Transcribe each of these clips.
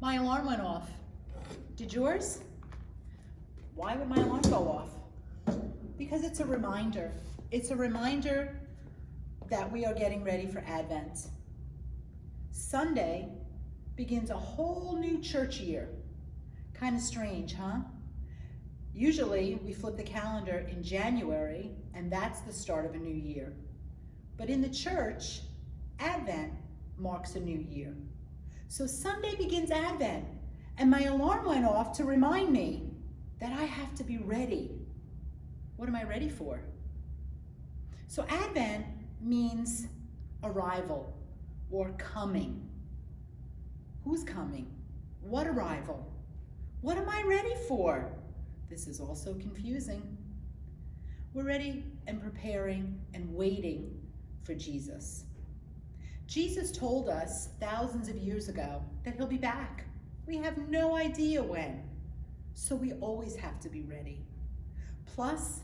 My alarm went off. Did yours? Why would my alarm go off? Because it's a reminder. It's a reminder that we are getting ready for Advent. Sunday begins a whole new church year. Kind of strange, huh? Usually we flip the calendar in January and that's the start of a new year. But in the church, Advent marks a new year. So Sunday begins Advent, and my alarm went off to remind me that I have to be ready. What am I ready for? So Advent means arrival or coming. Who's coming? What arrival? What am I ready for? This is also confusing. We're ready and preparing and waiting for Jesus. Jesus told us thousands of years ago that he'll be back. We have no idea when, so we always have to be ready. Plus,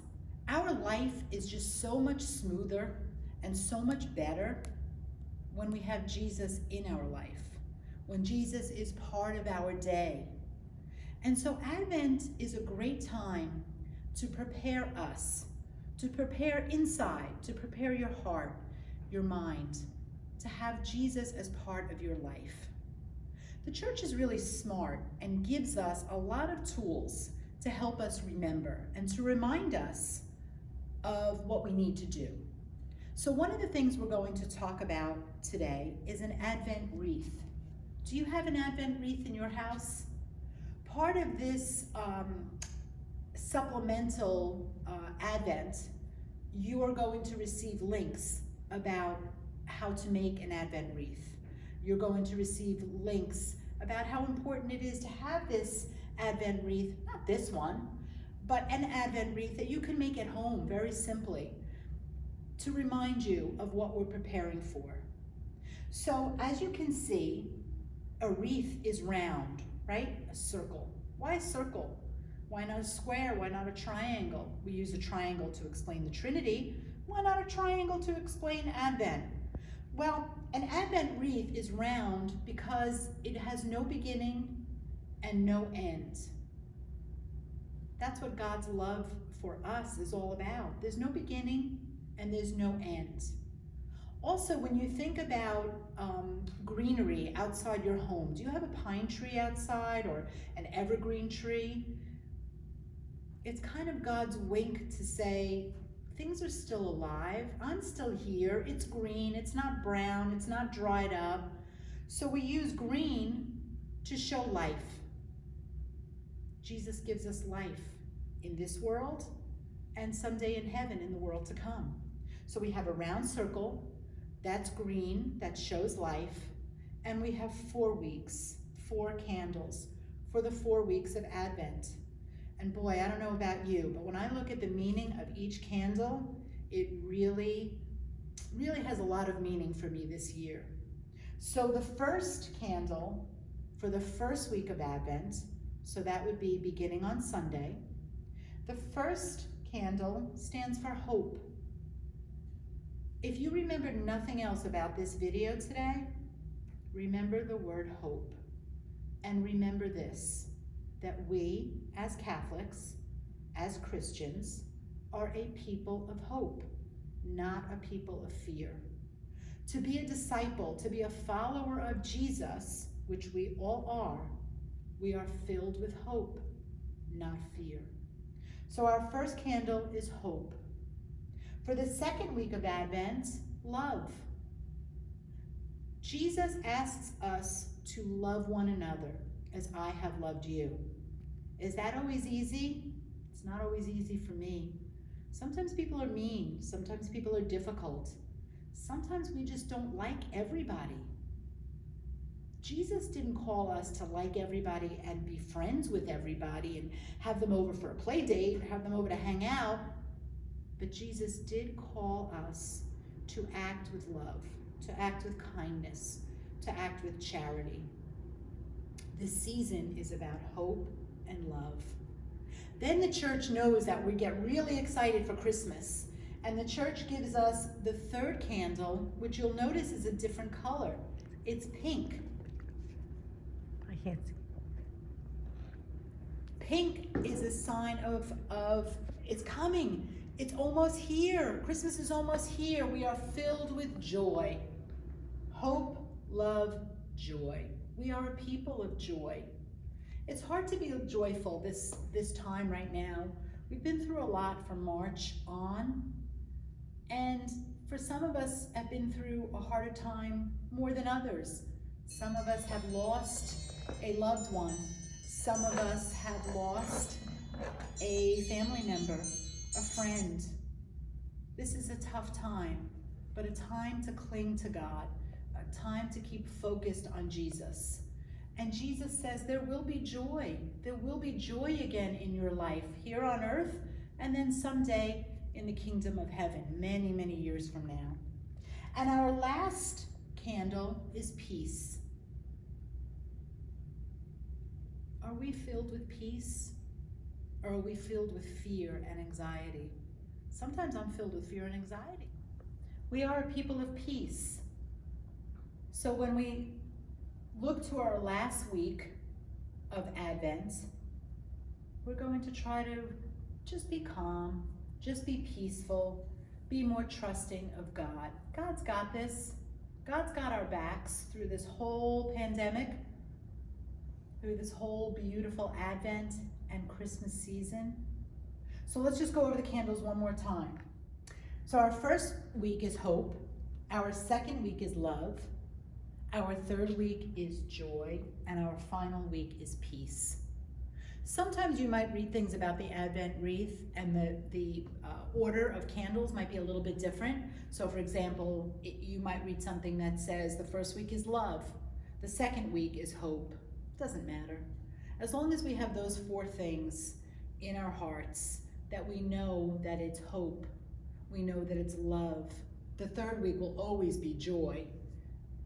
our life is just so much smoother and so much better when we have Jesus in our life, when Jesus is part of our day. And so Advent is a great time to prepare us, to prepare inside, to prepare your heart, your mind, to have Jesus as part of your life. The church is really smart and gives us a lot of tools to help us remember and to remind us of what we need to do. So one of the things we're going to talk about today is an Advent wreath. Do you have an Advent wreath in your house? Part of this supplemental Advent, you are going to receive links about how to make an Advent wreath. You're going to receive links about how important it is to have this Advent wreath, not this one, but an Advent wreath that you can make at home very simply to remind you of what we're preparing for. So as you can see, a wreath is round, right? A circle. Why a circle? Why not a square? Why not a triangle? We use a triangle to explain the Trinity. Why not a triangle to explain Advent? Well, an Advent wreath is round because it has no beginning and no end. That's what God's love for us is all about. There's no beginning and there's no end. Also, when you think about greenery outside your home, do you have a pine tree outside or an evergreen tree? It's kind of God's wink to say, things are still alive. I'm still here. It's green. It's not brown. It's not dried up. So we use green to show life. Jesus gives us life in this world and someday in heaven in the world to come. So we have a round circle that's green, that shows life, and we have 4 weeks, 4 candles for the 4 weeks of Advent. And boy, I don't know about you, but when I look at the meaning of each candle, it really has a lot of meaning for me this year. So the first candle for the first week of Advent, so that would be beginning on Sunday, the first candle stands for hope. If you remember nothing else about this video today, remember the word hope. And remember this, that we, as Catholics, as Christians, are a people of hope, not a people of fear. To be a disciple, to be a follower of Jesus, which we all are, we are filled with hope, not fear. So our first candle is hope. For the second week of Advent, love. Jesus asks us to love one another as I have loved you. Is that always easy? It's not always easy for me. Sometimes people are mean. Sometimes people are difficult. Sometimes we just don't like everybody. Jesus didn't call us to like everybody and be friends with everybody and have them over for a play date, have them over to hang out. But Jesus did call us to act with love, to act with kindness, to act with charity. This season is about hope and love. Then the church knows that we get really excited for Christmas, and the church gives us the third candle, which you'll notice is a different color. It's pink. can't see. Pink is a sign of it's coming. It's almost here. Christmas is almost here. We are filled with joy. Hope, love, joy. We are a people of joy. It's hard to be joyful this time right now. We've been through a lot from March on, and for some of us have been through a harder time more than others. Some of us have lost a loved one. Some of us have lost a family member, a friend. This is a tough time, but a time to cling to God, a time to keep focused on Jesus. And Jesus says there will be joy. There will be joy again in your life here on earth, and then someday in the kingdom of heaven, many, many years from now. And our last candle is peace. Are we filled with peace, or are we filled with fear and anxiety? Sometimes I'm filled with fear and anxiety. We are a people of peace. So when we look to our last week of Advent, we're going to try to just be calm, just be peaceful, be more trusting of God. God's got this. God's got our backs through this whole pandemic, through this whole beautiful Advent and Christmas season. So let's just go over the candles one more time. So our first week is hope. Our second week is love. Our third week is joy. And our final week is peace. Sometimes you might read things about the Advent wreath, and the order of candles might be a little bit different. So for example, you might read something that says the first week is love. The second week is hope. Doesn't matter. As long as we have those four things in our hearts, that we know that it's hope, we know that it's love. The third week will always be joy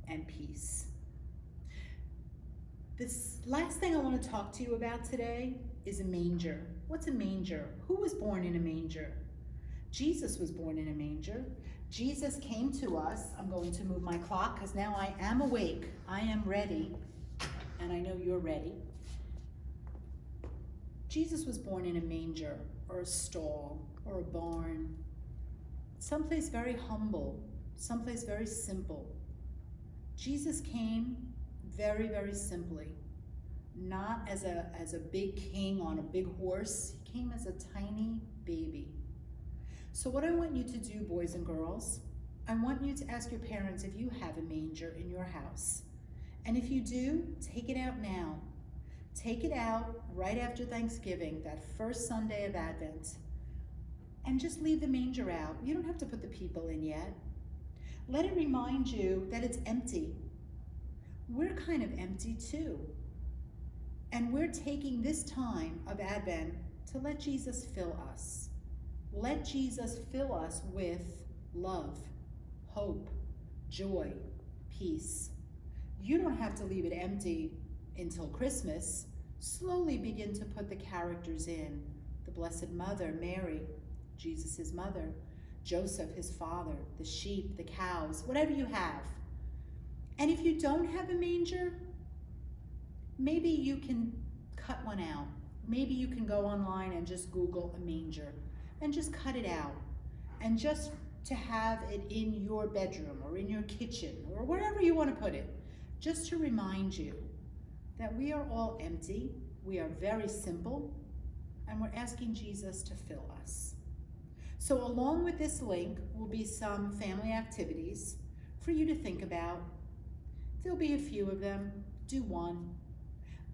and peace. This last thing I want to talk to you about today is a manger. What's a manger? Who was born in a manger? Jesus was born in a manger. Jesus came to us. I'm going to move my clock because now I am awake. I am ready, and I know you're ready. Jesus was born in a manger, or a stall, or a barn, someplace very humble, someplace very simple. Jesus came very, very simply, not as a big king on a big horse. He came as a tiny baby. So what I want you to do, boys and girls, I want you to ask your parents if you have a manger in your house. And if you do, take it out now. Take it out right after Thanksgiving, that first Sunday of Advent, and just leave the manger out. You don't have to put the people in yet. Let it remind you that it's empty. We're kind of empty too. And we're taking this time of Advent to let Jesus fill us. Let Jesus fill us with love, hope, joy, peace. You don't have to leave it empty until Christmas. Slowly begin to put the characters in. The Blessed Mother, Mary, Jesus' mother, Joseph, his father, the sheep, the cows, whatever you have. And if you don't have a manger, maybe you can cut one out. Maybe you can go online and just Google a manger and just cut it out. And just to have it in your bedroom or in your kitchen or wherever you want to put it, just to remind you that we are all empty, we are very simple, and we're asking Jesus to fill us. So along with this link will be some family activities for you to think about. There'll be a few of them. Do one.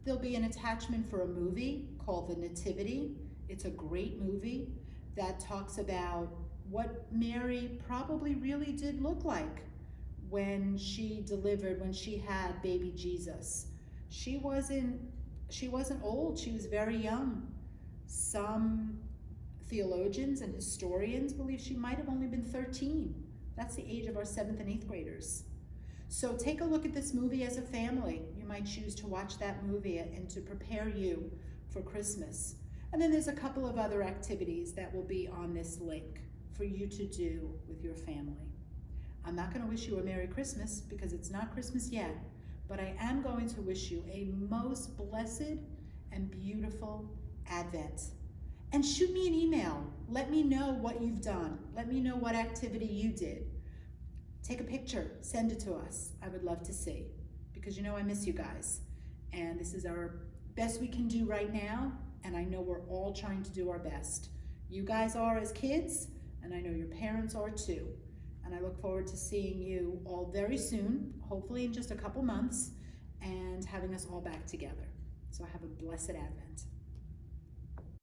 There'll be an attachment for a movie called The Nativity. It's a great movie that talks about what Mary probably really did look like when she delivered, when she had baby Jesus. She wasn't old, she was very young. Some theologians and historians believe she might have only been 13. That's the age of our 7th and 8th graders. So take a look at this movie as a family. You might choose to watch that movie and to prepare you for Christmas. And then there's a couple of other activities that will be on this link for you to do with your family. I'm not going to wish you a Merry Christmas because it's not Christmas yet, but I am going to wish you a most blessed and beautiful Advent. And shoot me an email. Let me know what you've done. Let me know what activity you did. Take a picture, send it to us. I would love to see, because you know I miss you guys. And this is our best we can do right now, and I know we're all trying to do our best. You guys are as kids, and I know your parents are too. And I look forward to seeing you all very soon, hopefully in just a couple months, and having us all back together. So have a blessed Advent.